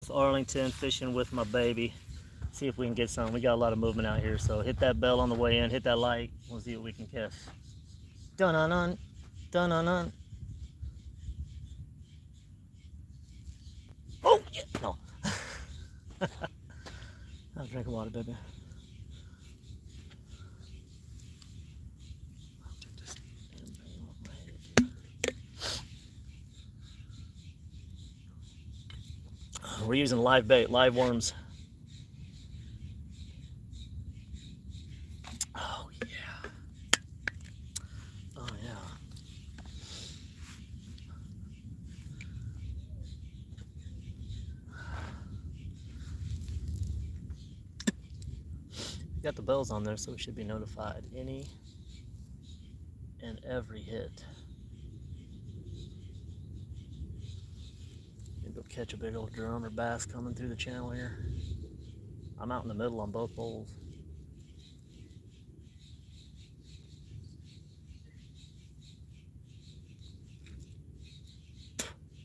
North Arlington, fishing with my baby. See if we can get some. We got a lot of movement out here, so hit that bell on the way in, hit that like. We'll see what we can catch. Dun-dun-dun, dun-dun-dun. Oh, yeah, no. I'll drink a water, baby. We're using live bait, live worms. Oh yeah. Oh yeah. We got the bells on there, so we should be notified any and every hit. Go catch a big old drum or bass coming through the channel here. I'm out in the middle on both bowls.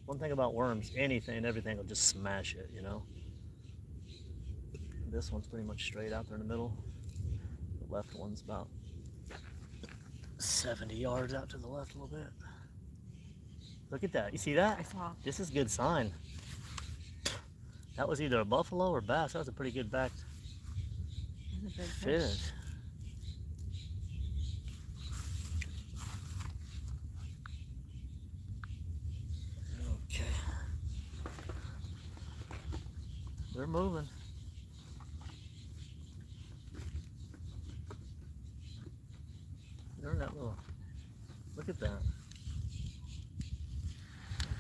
One thing about worms, anything, everything will just smash it, you know. This one's pretty much straight out there in the middle. The left one's about 70 yards out to the left a little bit. Look at that. You see that? I saw. This is a good sign. That was either a buffalo or bass. That was a pretty good backed fish. Okay. They're moving. They're in that little. Look at that.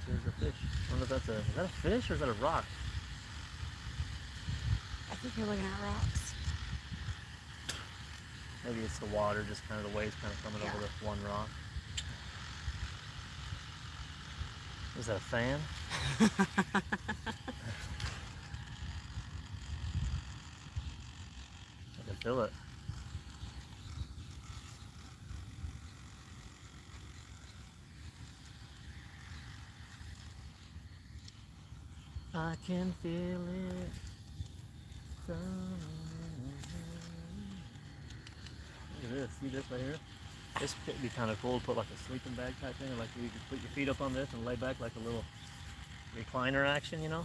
There's a fish. I wonder if that's a. Is that a fish or is that a rock? I think you're looking at rocks. Maybe it's the water, just kind of the waves kind of coming over the one rock. Is that a fan? I can feel it. I can feel it. Look at this. See this right here? This could be kind of cool to put like a sleeping bag type thing, or like you could put your feet up on this and lay back like a little recliner action, you know?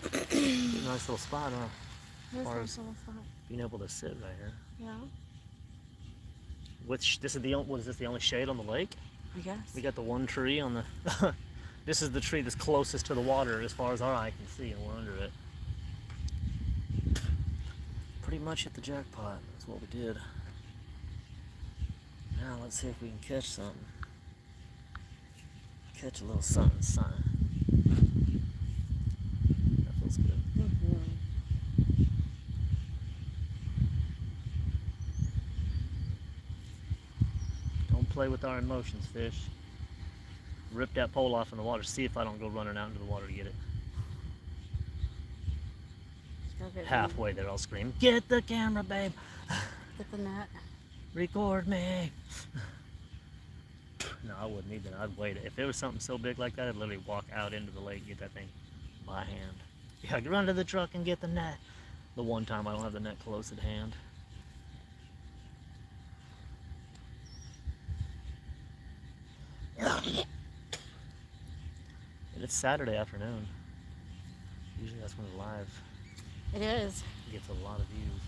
Nice little spot, huh? Here's As far a as nice little spot. being able to sit right here. Yeah. Which this is the was this the only shade on the lake? I guess. We got the one tree on the. This is the tree that's closest to the water as far as our eye can see, and we're under it. Pretty much hit the jackpot. That's what we did. Now let's see if we can catch something. Catch a little something. That feels good. Don't play with our emotions, fish. Rip that pole off in the water. See if I don't go running out into the water to get it. Halfway there, I'll scream, "Get the camera, babe! Get the net. Record me!" No, I wouldn't either. I'd wait. If it was something so big like that, I'd literally walk out into the lake and get that thing by hand. Yeah, I could run to the truck and get the net. The one time I don't have the net close at hand. And it's Saturday afternoon. Usually that's when it's live. It is. It gets a lot of views.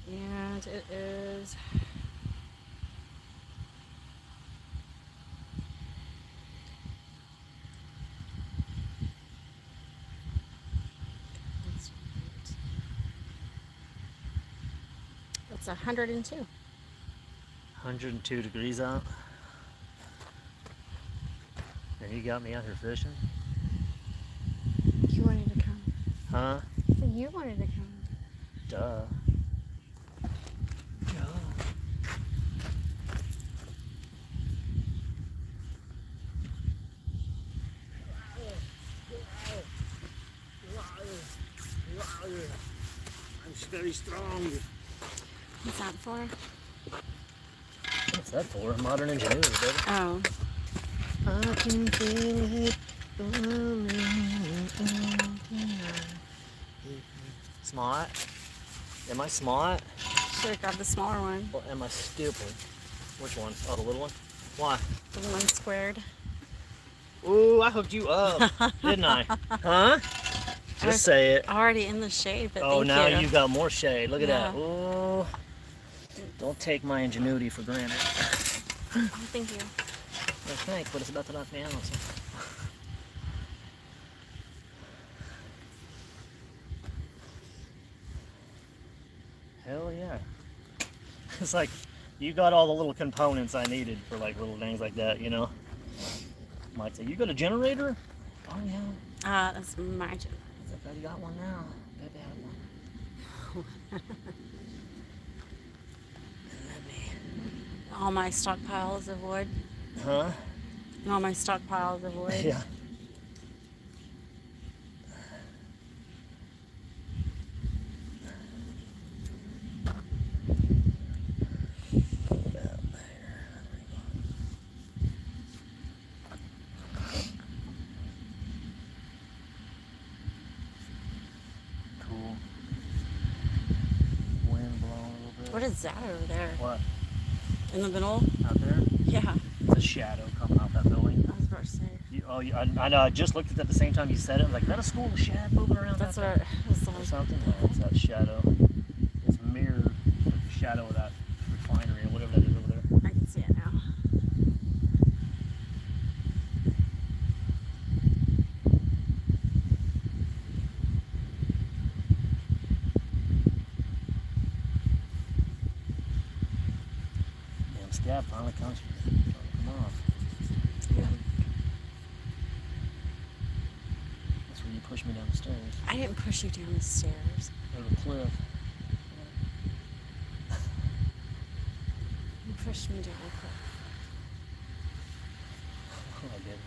And it is. It's 102. 102 degrees out. And you got me out here fishing? You wanted to come. Huh? So you wanted to come. Duh. I'm very strong. What's that for? What's that for? Modern ingenuity, baby. Oh. I can feel it. Smart? Am I smart? Should have grabbed the smaller one. Or am I stupid? Which one? Oh, the little one? Why? The one squared. Ooh, I hooked you up, didn't I? Huh? Just say it. Already in the shade, but Oh, thank now you. you got more shade. Look at Yeah. that. Ooh. Don't take my ingenuity for granted. Oh, thank you. Well, thanks, but it's about to knock me out. So. Hell yeah. It's like you got all the little components I needed for like little things like that, you know? Might say, you got a generator? Oh yeah. That's my generator. It's like, I got one now. Baby had one. All my stockpiles of wood. Huh? And all my stockpiles of wood. Yeah. Cool. Wind blowing a little bit. What is that over there? What? In the middle? Out there? Yeah. It's a shadow coming off that building. I was about to say. I know. I just looked at it at the same time you said it. I was like, is that a school of shadow moving around? That's out what there? was the Or one. something. Oh, it's that shadow. It's mirrored with the shadow of that refinery or whatever that is over there. I can see it now. Damn scab finally comes from it. Come off. Yeah. That's where you pushed me down the stairs. I didn't push you down the stairs. Over the cliff. You pushed me down the cliff. I didn't.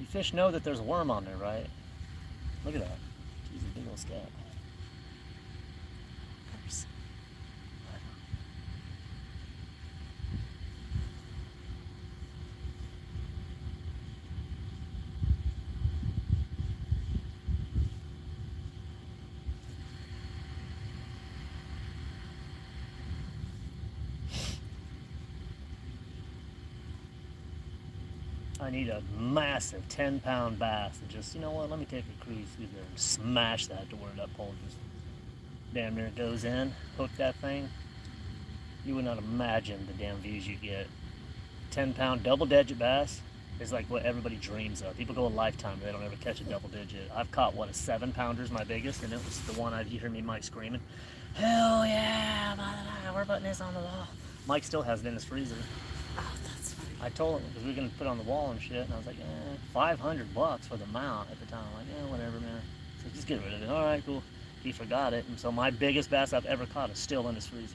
You fish know that there's a worm on there, right? Look at that. He's a big old scab. Of course. I need a massive 10-pound bass and just, you know what, let me take a cruise through there and smash that to where that pole just damn near goes in, hook that thing. You would not imagine the damn views you get. 10-pound double-digit bass is like what everybody dreams of. People go a lifetime, but they don't ever catch a double-digit. I've caught, what, a 7-pounder is my biggest, and it was the one you hear me Mike screaming, hell yeah, blah, blah, blah, we're putting this on the wall. Mike still has it in his freezer. Oh, that's funny. I told him, because we were going to put it on the wall and shit, and I was like, $500 for the mount at the time. I'm like, yeah, whatever, man. So just get rid of it. All right, cool. He forgot it, and so my biggest bass I've ever caught is still in his freezer.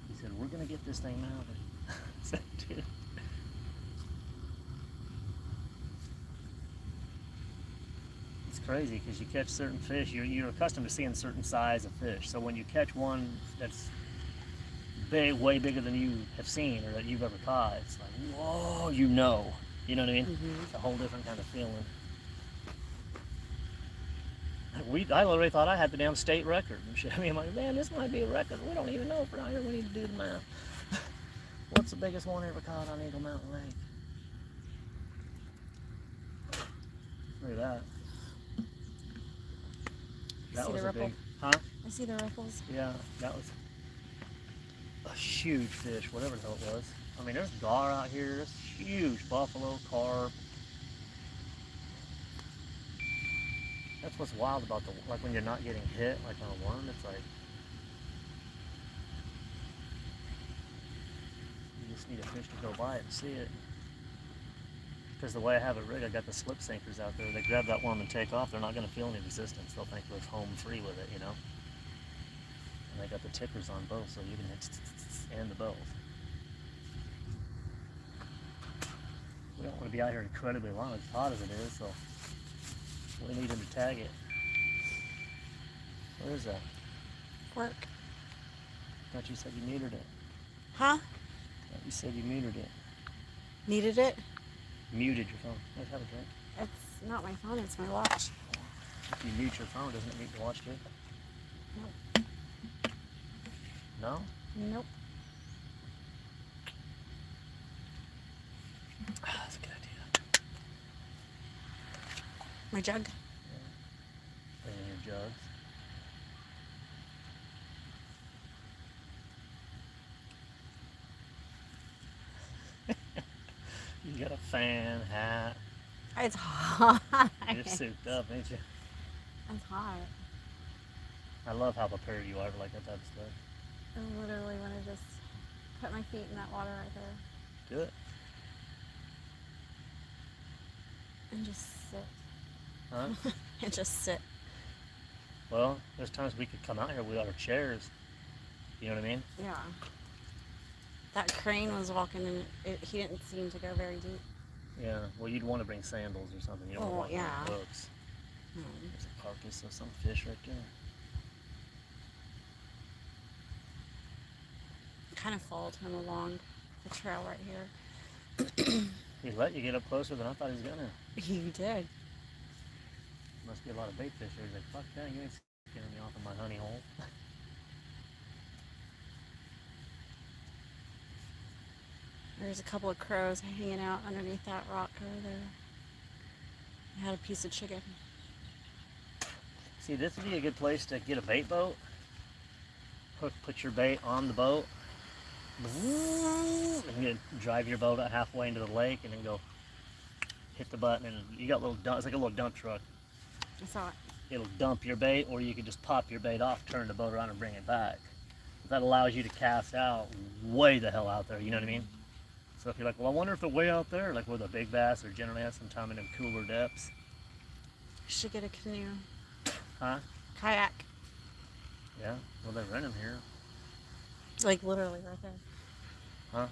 He said, we're going to get this thing mounted. I said, dude. It's crazy, because you catch certain fish, you're accustomed to seeing certain size of fish. So when you catch one that's way bigger than you have seen or that you've ever caught, it's like, whoa, you know what I mean? Mm-hmm. It's a whole different kind of feeling. I literally thought I had the damn state record and shit. I mean, I'm like, man, this might be a record. We don't even know if we're out here. We need to do the math. What's the biggest one ever caught on Eagle Mountain Lake? Look at that. That See was the a big, ripple? huh? I see the ripples. Yeah, that was a huge fish, whatever the hell it was. I mean, there's gar out here, there's huge buffalo, carp. That's what's wild about like when you're not getting hit, like on a worm, it's like, you just need a fish to go by it and see it. Because the way I have it rigged, I got the slip sinkers out there. They grab that worm and take off, they're not going to feel any resistance. They'll think they're home free with it, you know? And they got the tickers on both, so you can hit and the both. We don't want to be out here incredibly long, as hot as it is, so we need him to tag it. Where is that? Work. Thought you said you metered it. Huh? Thought you said you metered it. Needed it? Muted your phone. Let's have a drink. It's not my phone, it's my watch. If you mute your phone, doesn't it mute your watch too? Nope. No? Nope. That's a good idea. My jug? Yeah. Bring in your jugs. You got a fan, hat. It's hot. You're souped up, ain't you? It's hot. I love how prepared you are for like that type of stuff. I literally want to just put my feet in that water right there. Do it. And just sit. Huh? And just sit. Well, there's times we could come out here without our chairs. You know what I mean? Yeah. That crane was walking and he didn't seem to go very deep. Yeah. Well, you'd want to bring sandals or something. You don't Oh, want yeah. hooks. Hmm. There's a carcass of some fish right there. Kind of followed him along the trail right here. He let you get up closer than I thought he was gonna. You did. Must be a lot of bait fish there. He's like, fuck that, you ain't scaring me off of my honey hole. There's a couple of crows hanging out underneath that rock over there. I had a piece of chicken. See, this would be a good place to get a bait boat. Put your bait on the boat. And you drive your boat out halfway into the lake and then go hit the button and you got a little dump, it's like a little dump truck. I saw it. It'll dump your bait, or you could just pop your bait off, turn the boat around and bring it back. That allows you to cast out way the hell out there, you know what I mean? So if you're like, well, I wonder if they're way out there, like where the big bass are generally at some time in them cooler depths. You should get a canoe. Huh? Kayak. Yeah, well, they rent them here. Like literally right there. Huh?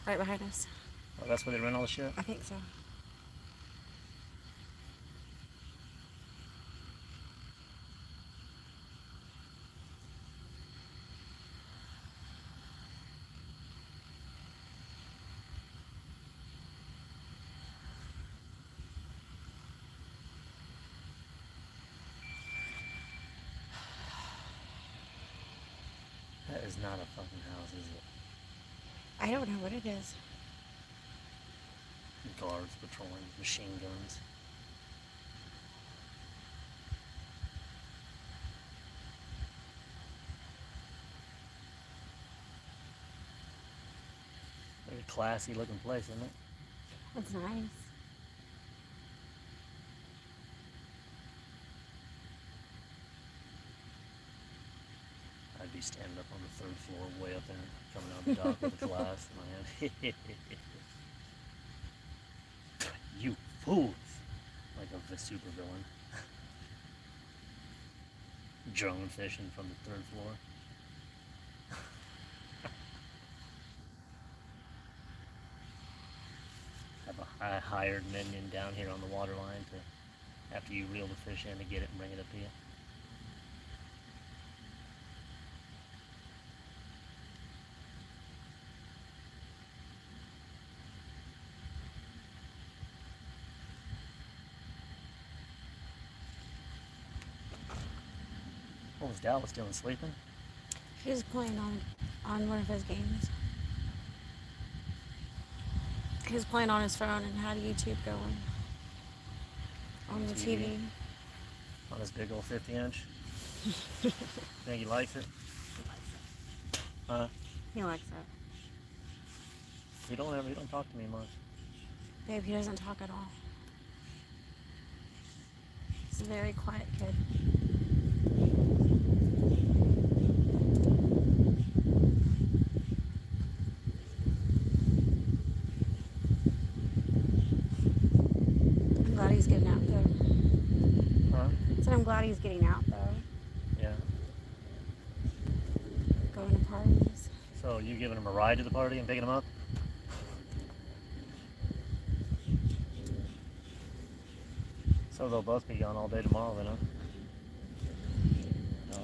Right behind us. Oh, that's where they rent all the shit? I think so. That is not a fucking house, is it? I don't know what it is. Guards patrolling, machine guns. Very classy looking place, isn't it? That's nice. I'd be standing up on the 3rd floor, way up there, coming out the dock with a glass in my hand. You fools! Like a super villain. Drone fishing from the 3rd floor. I hired minion down here on the water line to, after you reel the fish in, to get it and bring it up to you. What was Dallas doing, sleeping? He was playing on one of his games. He was playing on his phone and had YouTube going on the TV. On his big old 50-inch. Think he likes it? Huh? He likes it. He don't talk to me much. Babe, he doesn't talk at all. He's a very quiet kid. I'm glad he's getting out though. Huh? So I'm glad he's getting out though. Yeah. Going to parties. So you giving him a ride to the party and picking him up? So they'll both be gone all day tomorrow then, huh?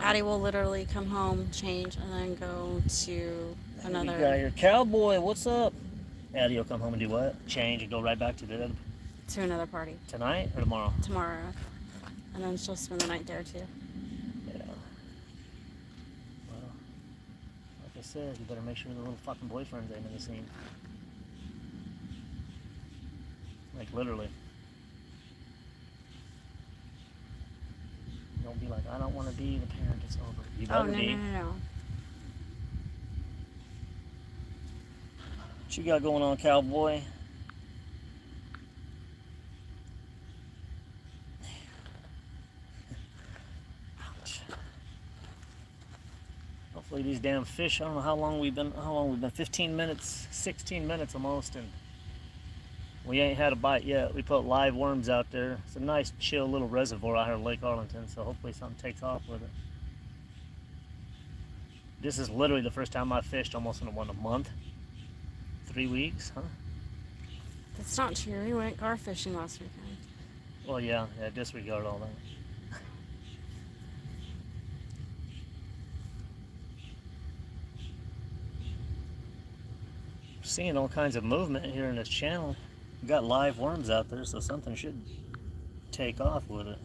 Addie will literally come home, change, and then go to We got another, your cowboy. What's up? Addie will come home and do what? Change and go right back to the other party tonight or tomorrow? tomorrow. And then she'll spend the night there too. Yeah. Well, like I said, you better make sure the little fucking boyfriends ain't in the scene. Like literally. Don't be like, I don't want to be the parent. It's over. You Oh, better be. no. What you got going on, cowboy? Ouch. Hopefully these damn fish, I don't know how long we've been 15 minutes, 16 minutes almost, and we ain't had a bite yet. We put live worms out there. It's a nice chill little reservoir out here in Lake Arlington, so hopefully something takes off with it. This is literally the first time I've fished almost in a month. 3 weeks, huh? That's not true. We went gar fishing last weekend. Well, yeah, disregard all that. Seeing all kinds of movement here in this channel. We got live worms out there, so something should take off with it.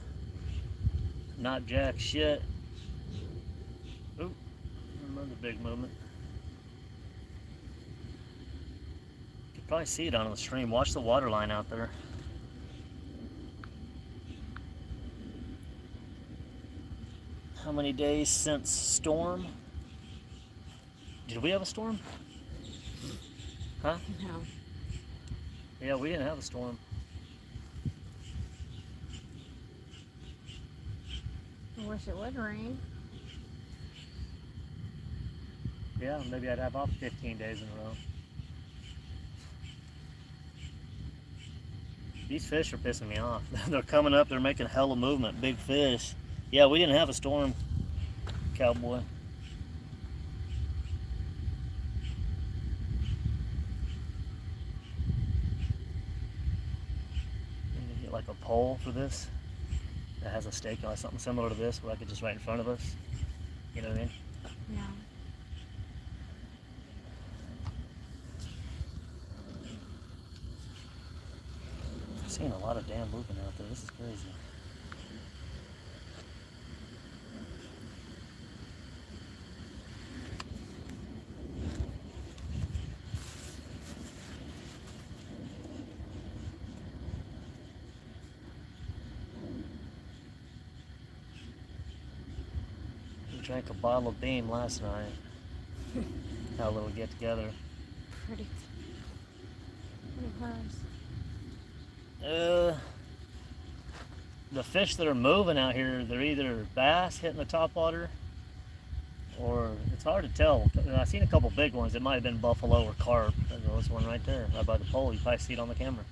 Not jack shit. Oop, another big movement. You can probably see it on the stream. Watch the water line out there. How many days since storm? Did we have a storm? Huh? No. Yeah, we didn't have a storm. I wish it would rain. Yeah, maybe I'd have off 15 days in a row. These fish are pissing me off. They're coming up, they're making hella movement, big fish. Yeah, we didn't have a storm, cowboy. Get like a pole for this that has a stake on it, something similar to this, where I could just right in front of us. You know what I mean? Yeah. I'm seeing a lot of damn movement out there. This is crazy. We drank a bottle of Beam last night. Had a little get together. Pretty close. The fish that are moving out here, they're either bass hitting the top water, or it's hard to tell. I've seen a couple big ones. It might have been buffalo or carp. There's one right there, right by the pole. You probably see it on the camera.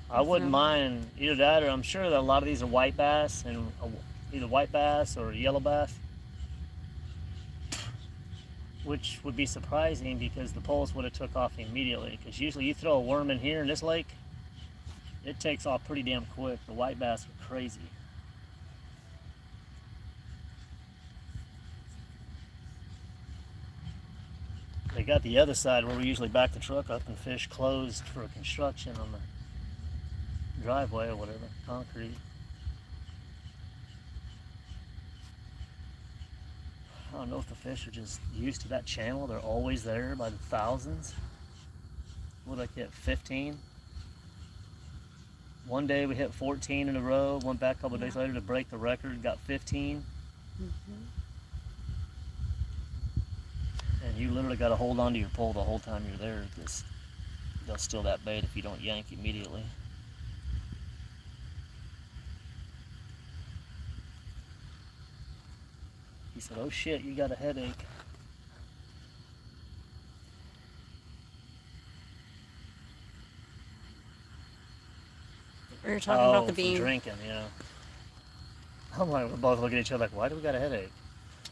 I wouldn't mind either that, or I'm sure that a lot of these are white bass, and either white bass or yellow bass, which would be surprising because the poles would have took off immediately. Because usually you throw a worm in here in this lake, it takes off pretty damn quick. The white bass are crazy. They got the other side where we usually back the truck up and fish closed for construction on the driveway or whatever, concrete. I don't know if the fish are just used to that channel. They're always there by the thousands. What did I get, 15? One day we hit 14 in a row, went back a couple of days later to break the record, got 15. And you literally got to hold on to your pole the whole time you're there because they'll steal that bait if you don't yank immediately. He said, "Oh shit, you got a headache." We were talking about the beam. Drinking, yeah. I'm like, we're both looking at each other like, why do we got a headache?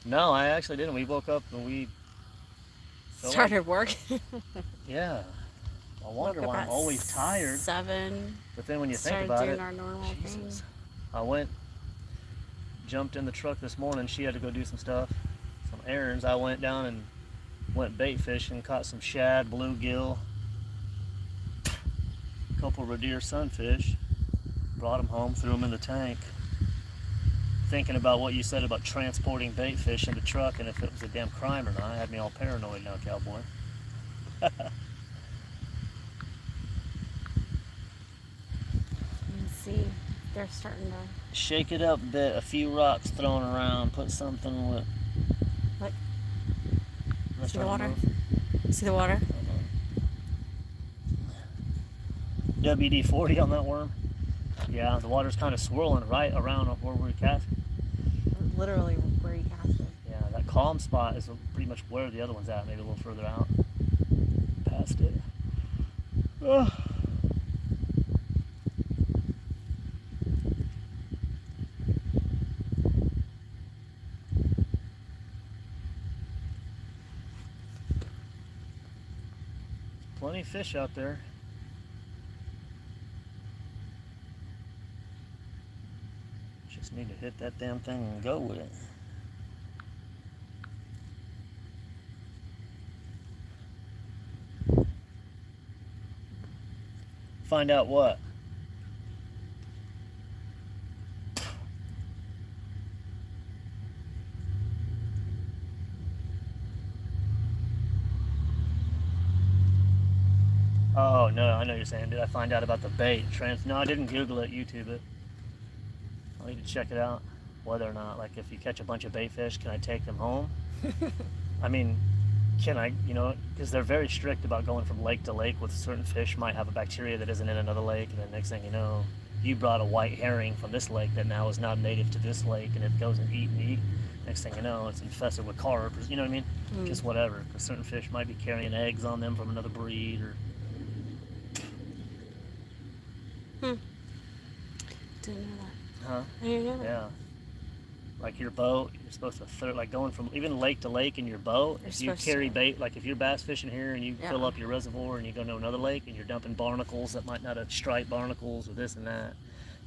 No, I actually didn't. We woke up and we started work. Yeah. I wonder why I'm always tired. 7. But then when you think about it, our normal thing. I went jumped in the truck this morning. She had to go do some stuff, some errands. I went down and went bait fishing, caught some shad, bluegill, a couple Reindeer sunfish, brought them home, threw them in the tank. Thinking about what you said about transporting bait fish in the truck and if it was a damn crime or not, it had me all paranoid now, cowboy. You can see they're starting to Shake it up a bit, a few rocks thrown around, put something with... Look. Let's See the try to water? move. See the water? WD-40 on that worm. Yeah, the water's kind of swirling right around where we're casting. Literally where you cast it. Yeah, that calm spot is pretty much where the other one's at, maybe a little further out. Past it. Oh. Plenty of fish out there. Just need to hit that damn thing and go with it. Find out what? Oh no, I know what you're saying. Did I find out about the bait? No, I didn't Google it, YouTube it. I need to check it out. Whether or not, like, if you catch a bunch of bait fish, can I take them home? I mean, can I, you know, because they're very strict about going from lake to lake with certain fish might have a bacteria that isn't in another lake, and then next thing you know, you brought a white herring from this lake that now is not native to this lake, and it goes and eat. Next thing you know, it's infested with carp, you know what I mean? Just whatever, because certain fish might be carrying eggs on them from another breed, or... Didn't know that. Huh? I didn't know that. Yeah. Like your boat, you're supposed to like going from even lake to lake in your boat. If you carry bait, like if you're bass fishing here and you fill up your reservoir and you go to another lake and you're dumping barnacles that might not have striped barnacles or this and that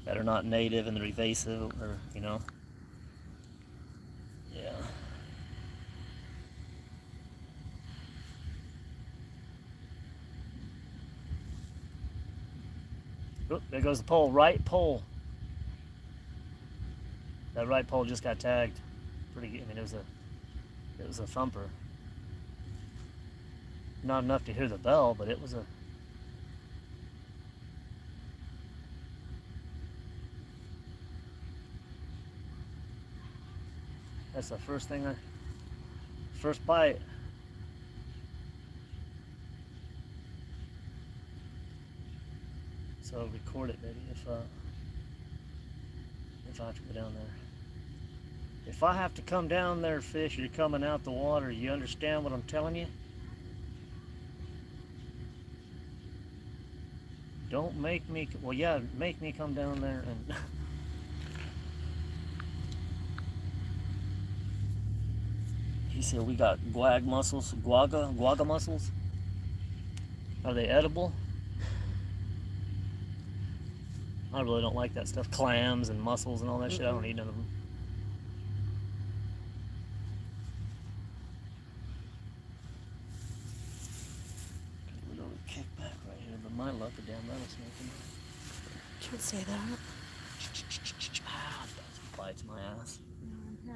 are not native and they're evasive, or you know. Yeah. Oop, there goes the pole, right pole. That right pole just got tagged. Pretty good. I mean, it was a thumper. Not enough to hear the bell, but it was a... That's the first thing first bite. So record it, baby, if I have to go down there. If I have to come down there, fish, you're coming out the water, you understand what I'm telling you? Don't make me, well, yeah, make me come down there and... He said we got guag mussels, guaga mussels. Are they edible? I really don't like that stuff. Clams and mussels and all that shit, I don't eat none of them. A little kickback right here, but my luck, a damn rattlesnake. Can't say that. Ah, that bites my ass. No.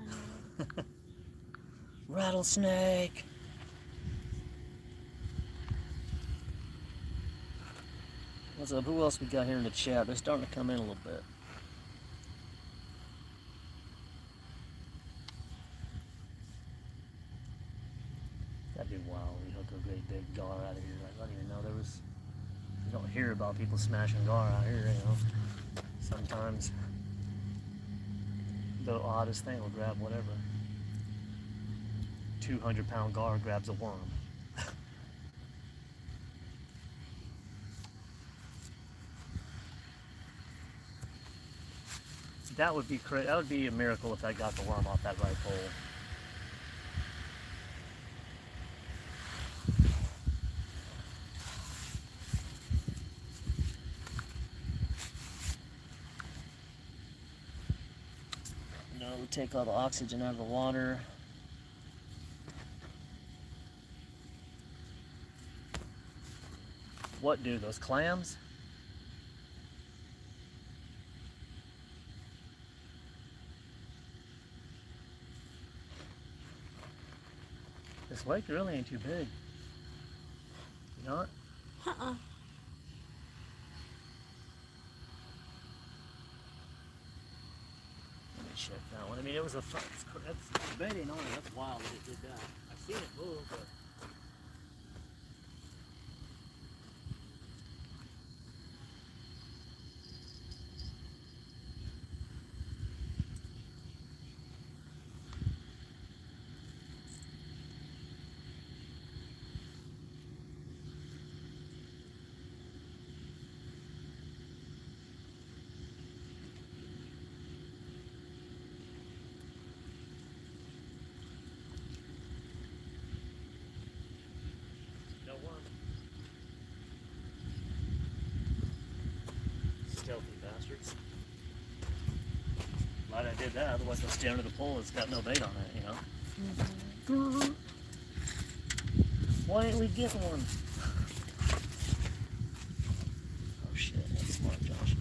Rattlesnake. What's up? Who else we got here in the chat? They're starting to come in a little bit. That'd be wild. We hook a great big gar out of here. I don't even know there was... You don't hear about people smashing gar out here, you know. Sometimes the oddest thing will grab whatever. 200-pound gar grabs a worm. That would be crazy. That would be a miracle if I got the worm off that right pole. No take all the oxygen out of the water. What do those clams? This lake really ain't too big. You know it? Uh-uh. Let me check that one. I mean, it was a fun. That's baiting on it. That's wild that it did that. I've seen it move, but. No worm. Stealthy bastards. Glad I did that, otherwise they'll stay under the pole. It's got no bait on it, you know? Mm-hmm. Why didn't we get one? Oh shit, that's smart, Josh.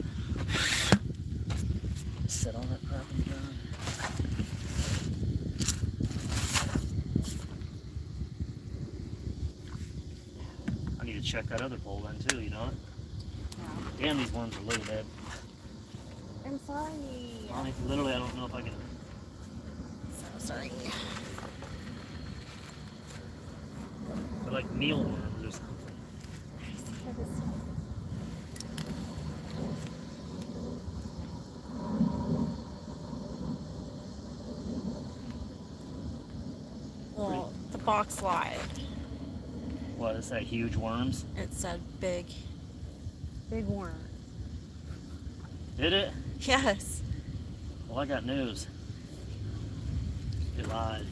Sit on that crap and gun. I need to check that other pole then too, you know? Yeah. Damn, these worms are little, dead. I'm sorry. Literally, I don't know if I can. So sorry. They're like mealworms or something. Well, the box lied. What is that? Huge worms? It said big worm. Did it? Yes. Well, I got news. It lied.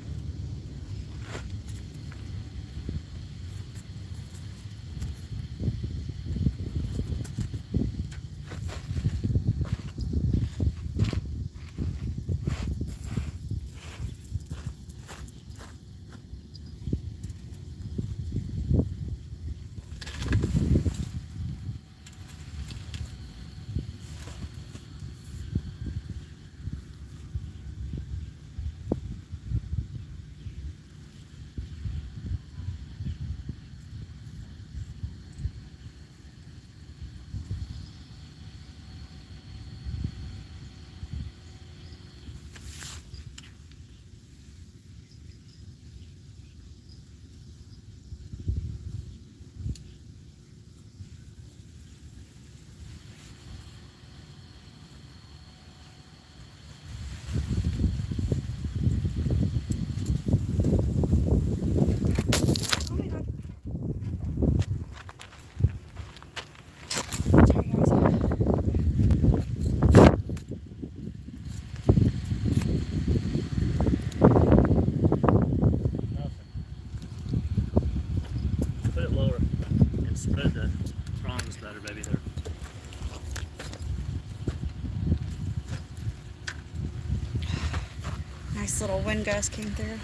Nice little wind gust came through.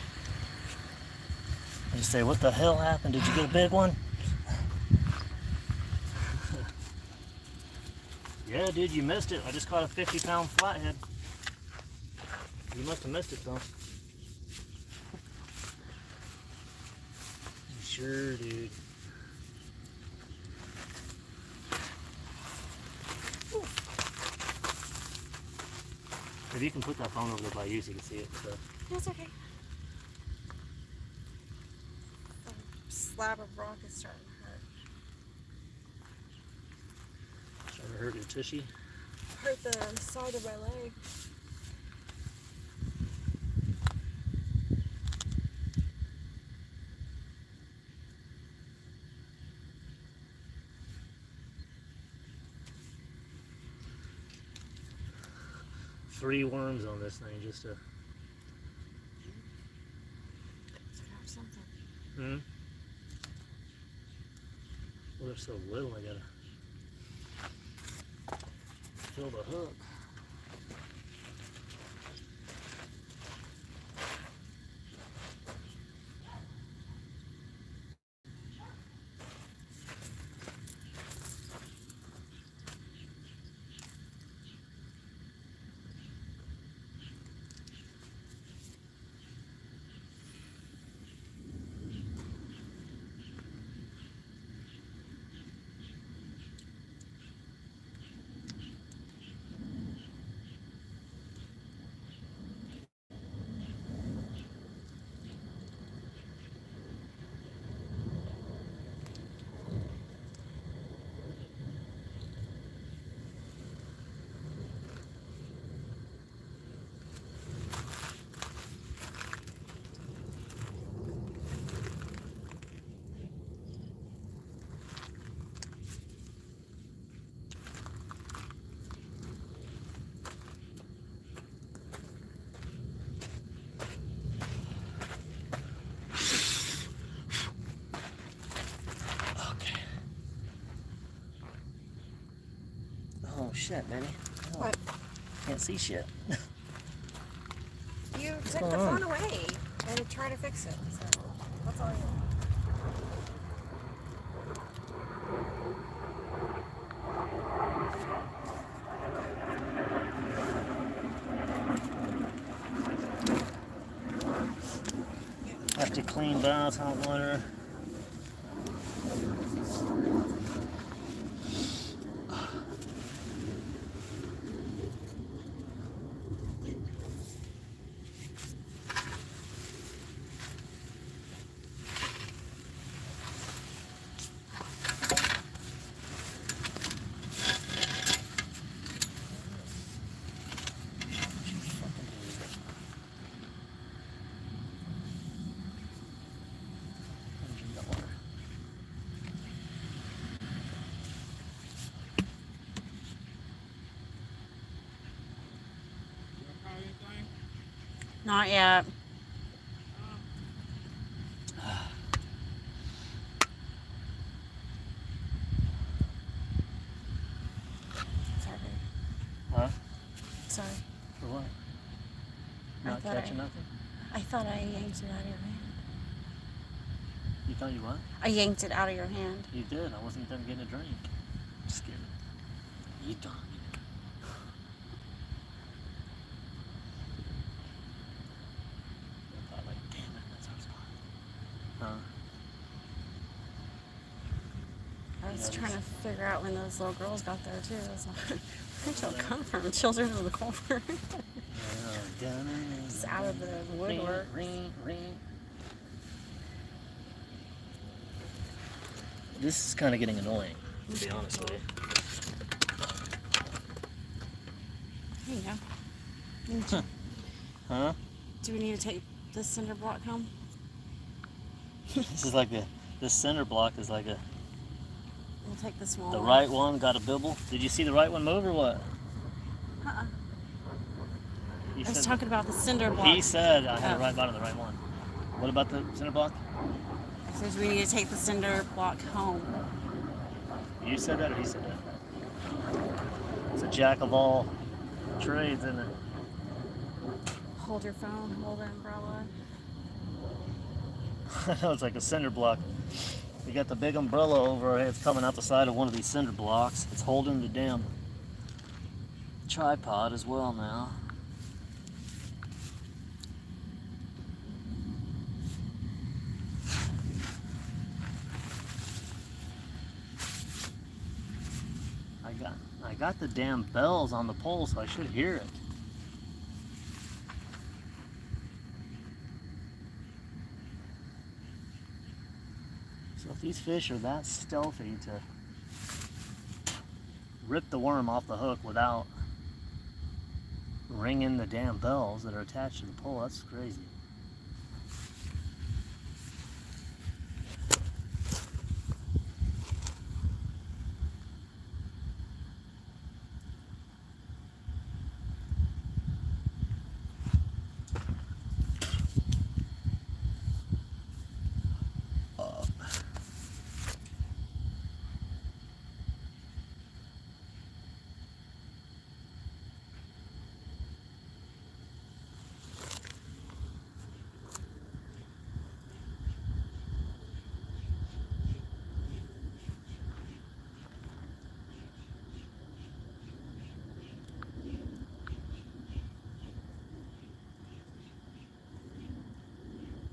I just say, what the hell happened? Did you get a big one? Yeah, dude, you missed it. I just caught a 50-pound flathead. You must have missed it, though. Sure, dude. If you can put that phone over there by you so you can see it. So. That's okay. The slab of rock is starting to hurt. Trying to hurt your tushy. Hurt the side of my leg. Three worms on this thing just to. Something. Hmm. Well, they're so little. I gotta fill the hook. shit, baby. Oh, What? can't see shit. You took the phone away and try to fix it. So that's all you. Have to clean baths, hot water. Not yet. Sorry. Huh? Sorry. For what? I Not thought catching I- nothing? I thought I yanked it out of your hand. You thought you what? I yanked it out of your hand. You did. I wasn't done getting a drink. Just kidding. You done. I thought, like, damn it, that's our spot. Huh? I was Yeah, trying to just- figure out when those little girls got there too. I was like, where'd y'all come from? Children of the Corn. It's out of the woodwork. Ring, ring. This is kind of getting annoying, to be honest with you. There you go. Huh? Do we need to take this cinder block home? This is like this center block is like We'll take the small the one. right one got a bibble. Did you see the right one move or what? Uh-uh. He I was said- talking about the cinder block. He said I had Oh. it right bottom of the right one. What about the center block? So we need to take the cinder block home. You said that or he said that? It's a jack of all trades, isn't it? Hold your phone, hold the umbrella. It's like a cinder block. We got the big umbrella over our heads coming out the side of one of these cinder blocks. It's holding the damn tripod as well now. I got the damn bells on the pole, so I should hear it. So if these fish are that stealthy to rip the worm off the hook without ringing the damn bells that are attached to the pole, that's crazy.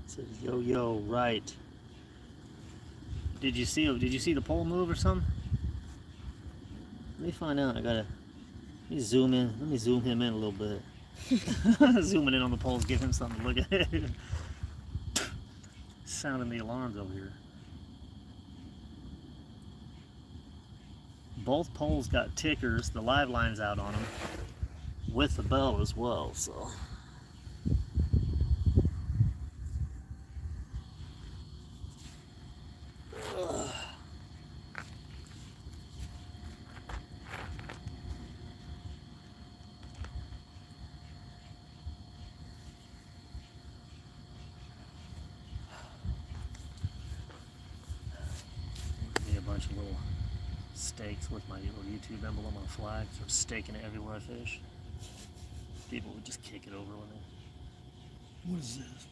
It says yo yo right. Did you see the pole move or something? Let me find out. Let me zoom in. Let me zoom him in a little bit. Zooming in on the poles, give him something to look at. Sounding the alarms over here. Both poles got tickers, the live lines out on them, with the bell as well, so. Be a bunch of little stakes with my little YouTube emblem on a flag, sort of staking it everywhere I fish. People would just kick it over with me. What is this?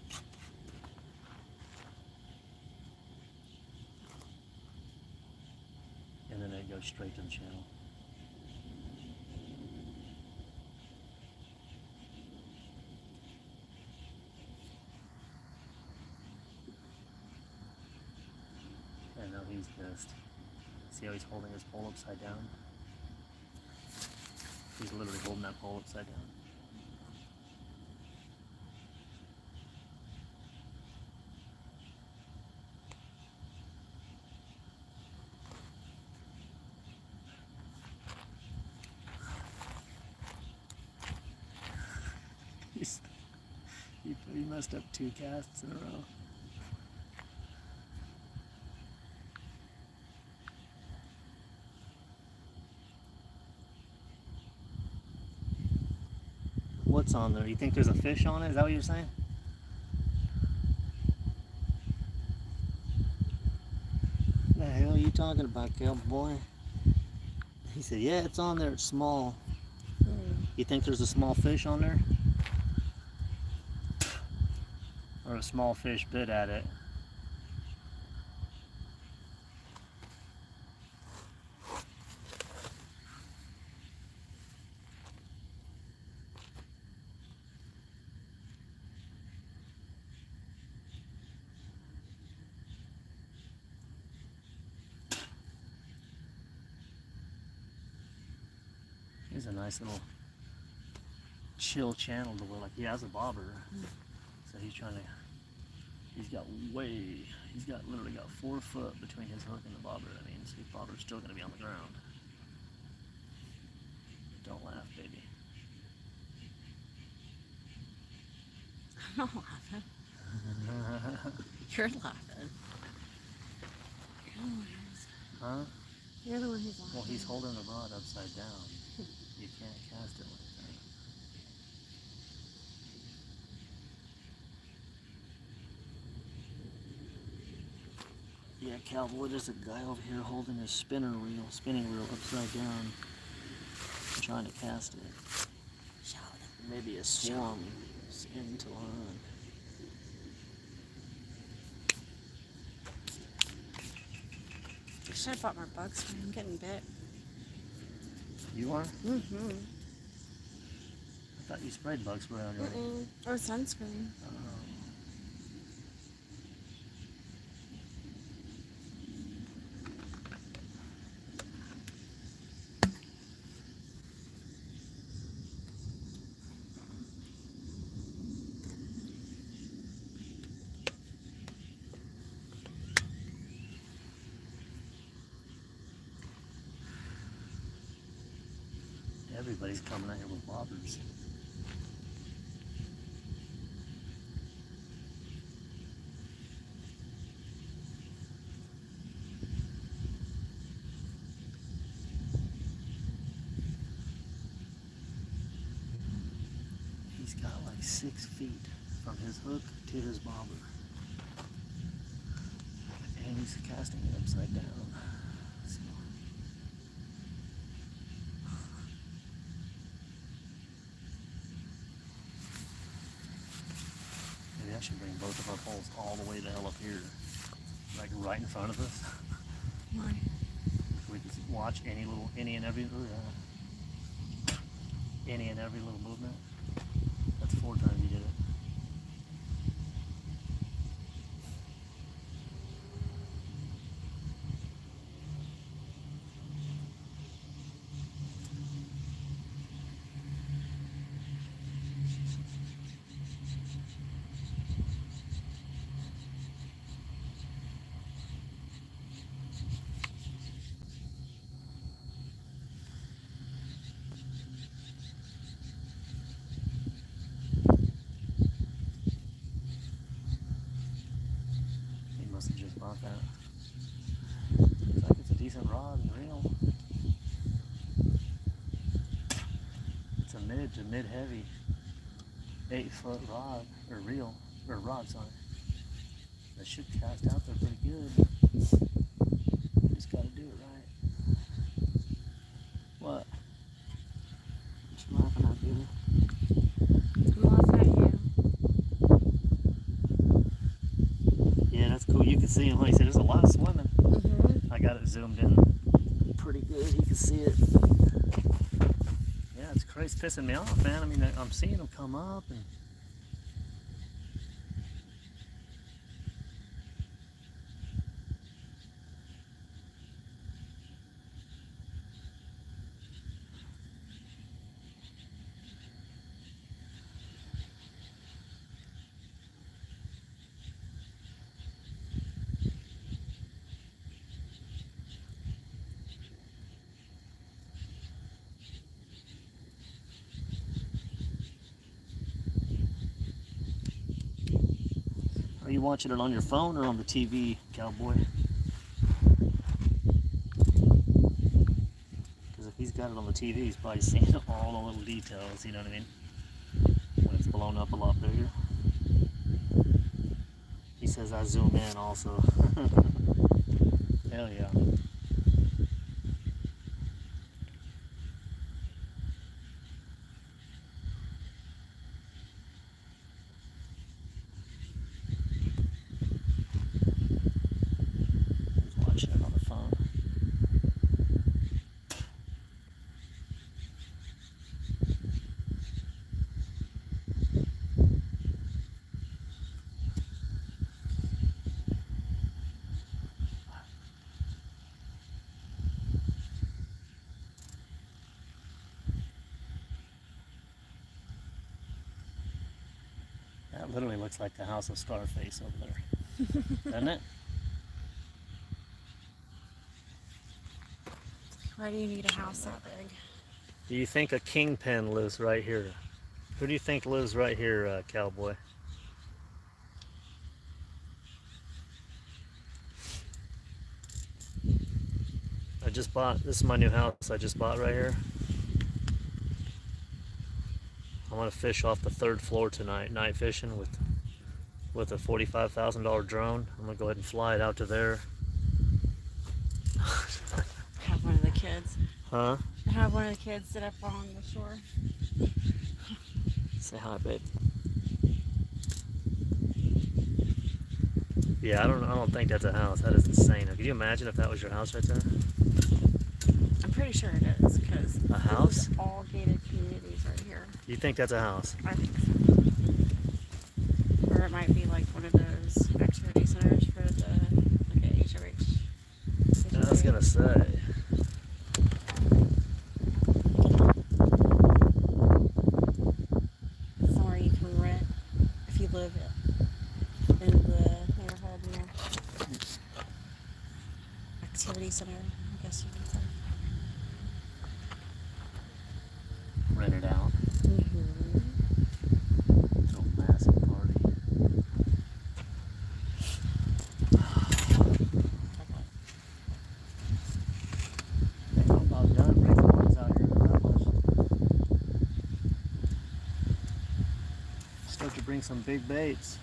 And then it goes straight to the channel. And now he's just, see how he's holding his pole upside down? He's literally holding that pole upside down. He messed up 2 casts in a row. What's on there? You think there's a fish on it? Is that what you're saying? The hell are you talking about, cowboy? He said, yeah, it's on there. It's small. You think there's a small fish on there? Or a small fish bit at it? Here's a nice little chill channel to where, like, he has a bobber. So he's trying to, he's got literally got 4 foot between his hook and the bobber. That means his bobber's still going to be on the ground. Don't laugh, baby. I'm not laughing. You're laughing. Huh? You're the one who's laughing. Well, he's holding the rod upside down. You can't cast it like that. Yeah, cowboy, there's a guy over here holding his spinning reel upside down, trying to cast it. Maybe a swarm into line. I should have bought more bugs for I'm getting bit. You are? Mm-hmm. I thought you sprayed bug spray on your Or sunscreen. Everybody's coming out here with bobbers. He's got like 6 feet from his hook to his bobber. And he's casting it upside down. So. Maybe I should bring both of our poles all the way the hell up here. Like right in front of us. Why? We can watch any and every little movement. That's 4 times you did it. Must have just bought that. Looks like it's a decent rod and reel. It's a mid to mid heavy 8-foot rod or reel or rod, sorry. That should cast out there pretty good. Just gotta do it right. Yeah, that's cool. You can see him. Like I said, there's a lot of swimming. Mm-hmm. I got it zoomed in pretty good. You can see it. Yeah, it's crazy. It's pissing me off, man. I mean, I'm seeing them come up and. Are you watching it on your phone or on the TV, cowboy? Because if he's got it on the TV, he's probably seeing all the little details, you know what I mean? When it's blown up a lot bigger. He says I zoom in also. Hell yeah. He's watching it on the phone. That literally looks like the house of Scarface over there. Doesn't it? Why do you need a house that big? Do you think a kingpin lives right here? Who do you think lives right here, cowboy? I just bought, this is my new house I just bought right here. I want to fish off the 3rd floor tonight, night fishing with a $45,000 drone. I'm gonna go ahead and fly it out to there. Have one of the kids. Huh? Have one of the kids sit up on the shore. Say hi, babe. Yeah, I don't think that's a house. That is insane. Could you imagine if that was your house right there? I'm pretty sure it is because A house? those are all gated communities right here. You think that's a house? I think so. Or it might be like one of those activity centers for the like a HOH. I was gonna say. Somewhere you can rent if you live in the neighborhood, you know. Activity center, I guess you can say. Rent it out. Mm-hmm. Throw a massive party. I'm about done. Bring the boys out here. Not much. Start to bring some big baits.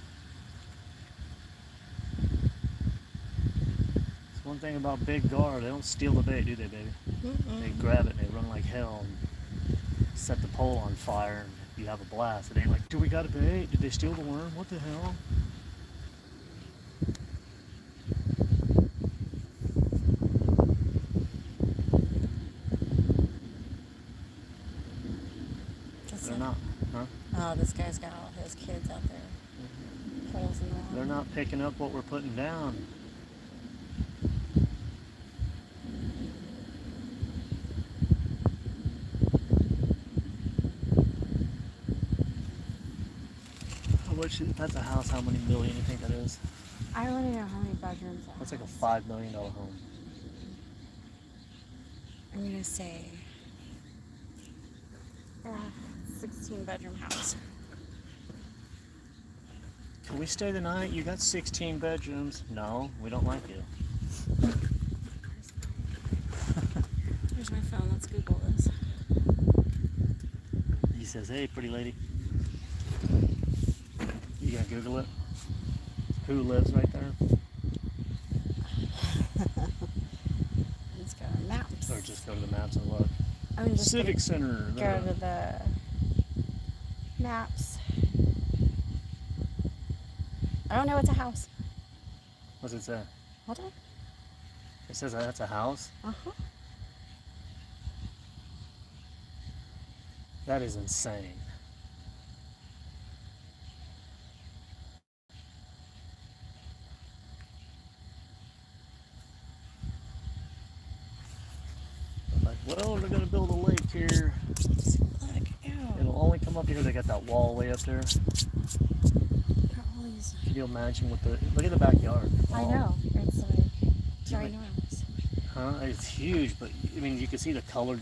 It's one thing about big gar, they don't steal the bait, do they, baby? Mm-mm. They grab it and they run like hell and set the pole on fire and you have a blast. It ain't like, dude, we got a bait. Did they steal the worm? What the hell? They're not, huh? Oh, this guy's got all his kids out there. Holes in the wall. They're not picking up what we're putting down. That's a house. How many million you think that is? I don't even know how many bedrooms that That's like a has. $5 million home. I'm gonna say 16 bedroom house. Can we stay the night? You got 16 bedrooms. No, we don't like you. Here's my phone. Let's Google this. He says, hey, pretty lady. You gonna Google it? Who lives right there? Let's go to maps. Or just go to the maps and look. I'm just Civic Center. gonna go to the maps. I don't know. It's a house. What's it say? Hold on. It says that's a house? Uh-huh. That is insane. Like, well, they're gonna build a lake here. Look, ew. It'll only come up here. They got that wall way up there. Look at all these. Can you imagine what the look at the backyard? I Oh, know. It's like like- ginormous. Huh? It's huge, but I mean, you can see the colored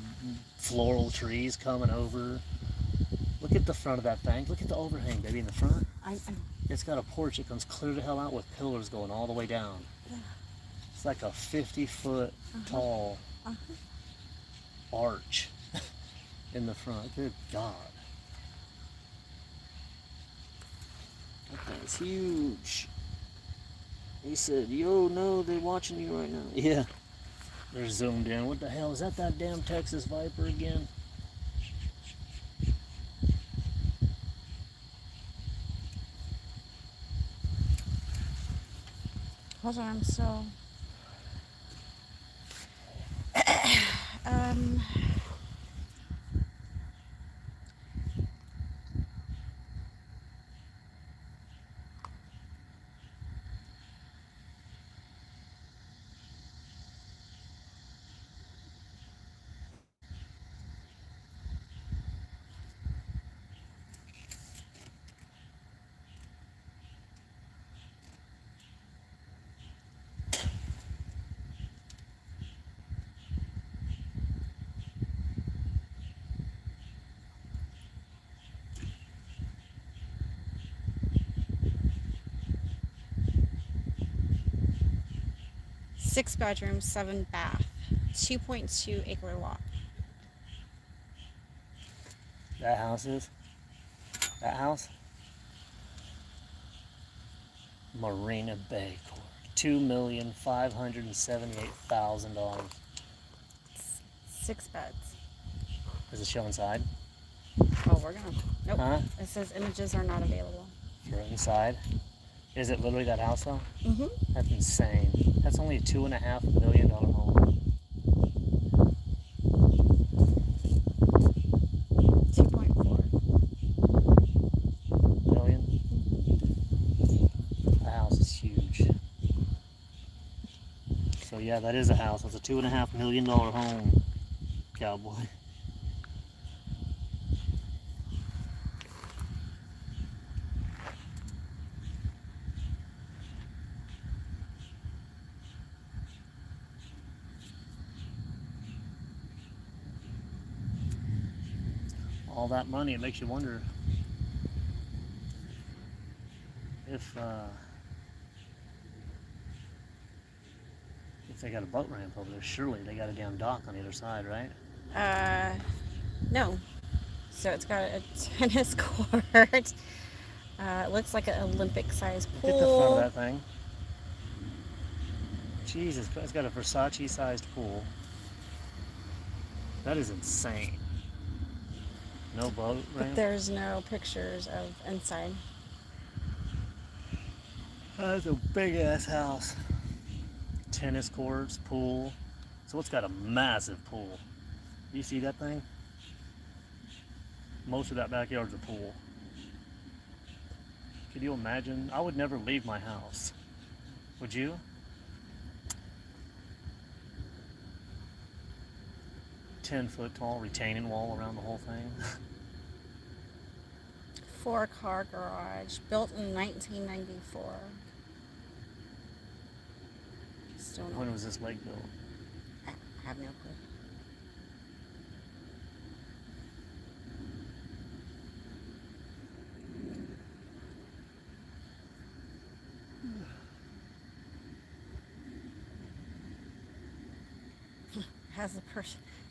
floral trees coming over. Look at the front of that thing. Look at the overhang, baby, in the front. I It's got a porch that comes clear to hell out with pillars going all the way down. Yeah. It's like a 50-foot tall arch in the front. Good God. That thing's huge. He said, yo, no, they're watching you right now. Yeah. They're zoomed in. What the hell? Is that damn Texas Viper again? hold on. I'm so. Six bedrooms, 7 bath, 2.2 acre lot. That house is? That house? Marina Bay Court. $2,578,000. 6 beds. Does it show inside? Oh, we're gonna. Nope. Huh? It says images are not available. For inside? Is it literally that house though? Mm-hmm. That's insane. That's only a $2.5 million home. 2.4 million? The house is huge. So yeah, that is a house. That's a $2.5 million home, cowboy. All that money, it makes you wonder if they got a boat ramp over there. Surely they got a damn dock on the other side, right? No. So it's got a tennis court. It looks like an Olympic-sized pool. Look at the front of that thing. Jesus Christ, it's got a Versace-sized pool. That is insane. No boat ramp? But there's no pictures of inside. That's a big-ass house. Tennis courts, pool. So it's got a massive pool. You see that thing? Most of that backyard's a pool. Could you imagine? I would never leave my house. Would you? Ten-foot tall retaining wall around the whole thing. 4-car garage, built in 1994. Still not. When was this lake built? I have no clue.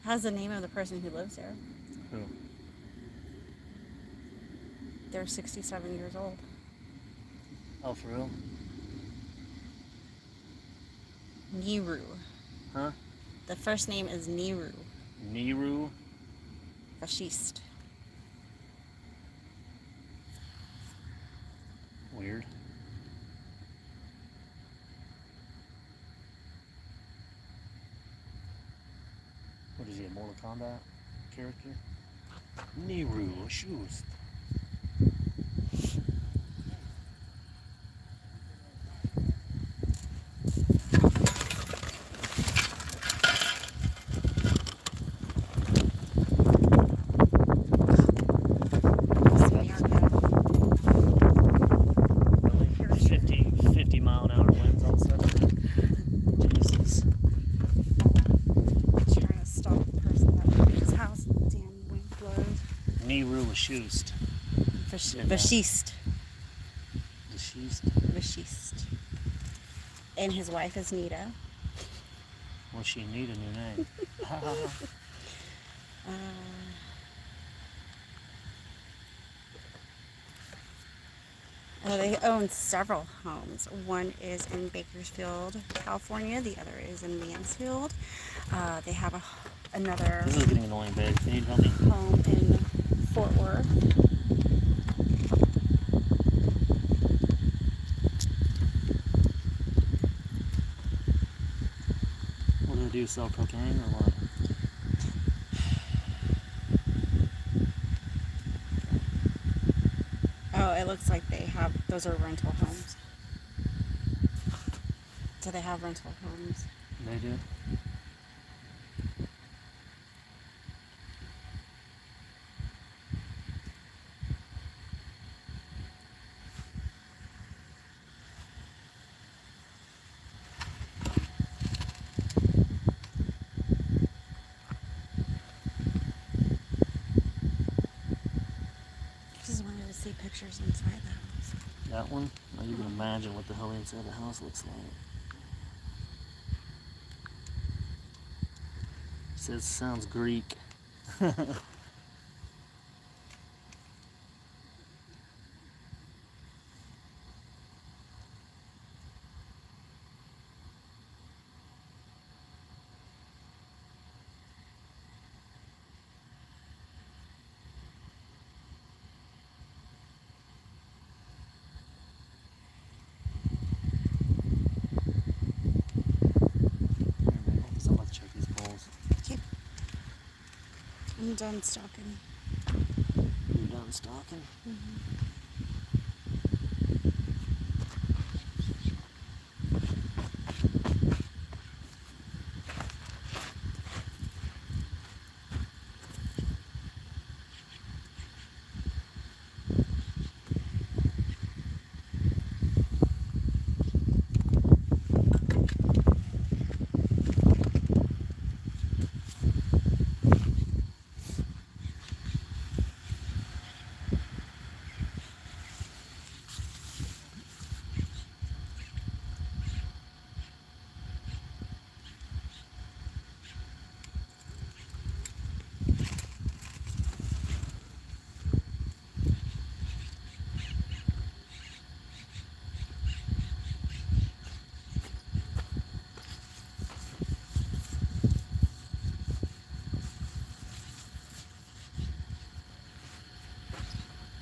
Has the name of the person who lives there. Who? They're 67 years old. Oh, for real? Niru. Huh? The first name is Niru. Niru? Fascist. Weird. he a Mortal Kombat character? Niru Shust. Really? 50-mile-an-hour winds all of a sudden? Jesus. Trying to stop the person that his house. Damn wind blows. Niru Shust. Vashist. Deceased? Vashist. And his wife is Nita. Well, she need a new name. They own several homes. One is in Bakersfield, California. The other is in Mansfield. They have another This is getting annoying, babe. Can you tell me? home in Fort Worth. What do they do? Sell cocaine or what? Oh, it looks like those are rental homes. So they have rental homes. They do? I just wanted to see pictures inside the house. That one? Now you can imagine what the hell inside the house looks like. It says sounds Greek. I'm about to check these poles. Okay. I'm done stalking. You're done stalking?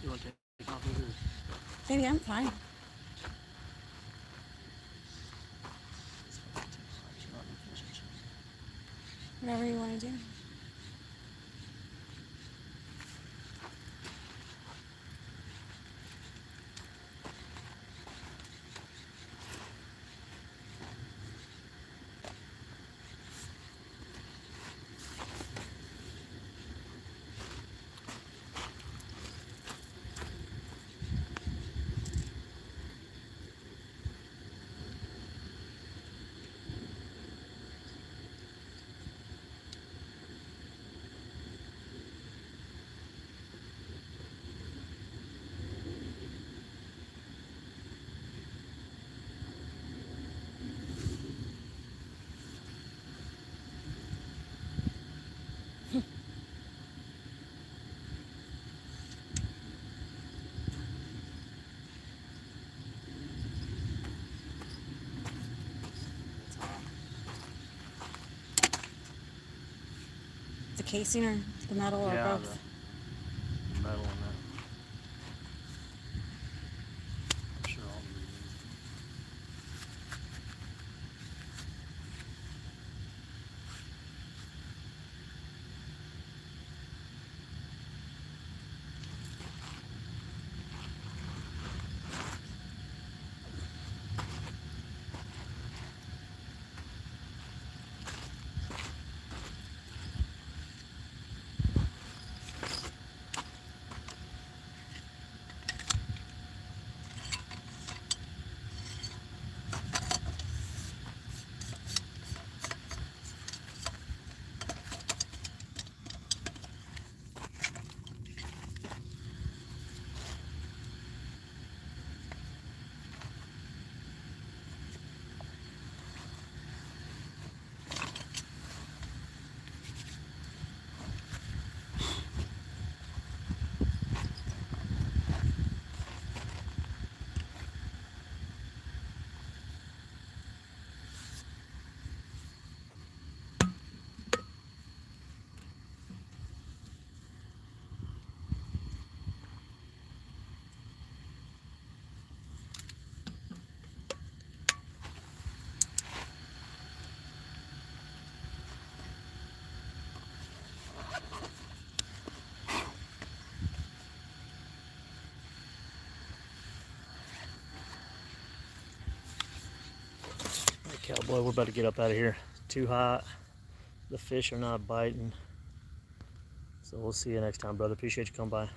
You want to take off with this? Baby, I'm fine. Whatever you want to do. The casing or the metal or Yeah, both? the metal in that. I'm sure all of it is. Cowboy, we're about to get up out of here. Too hot. The fish are not biting. So we'll see you next time, brother. Appreciate you coming by.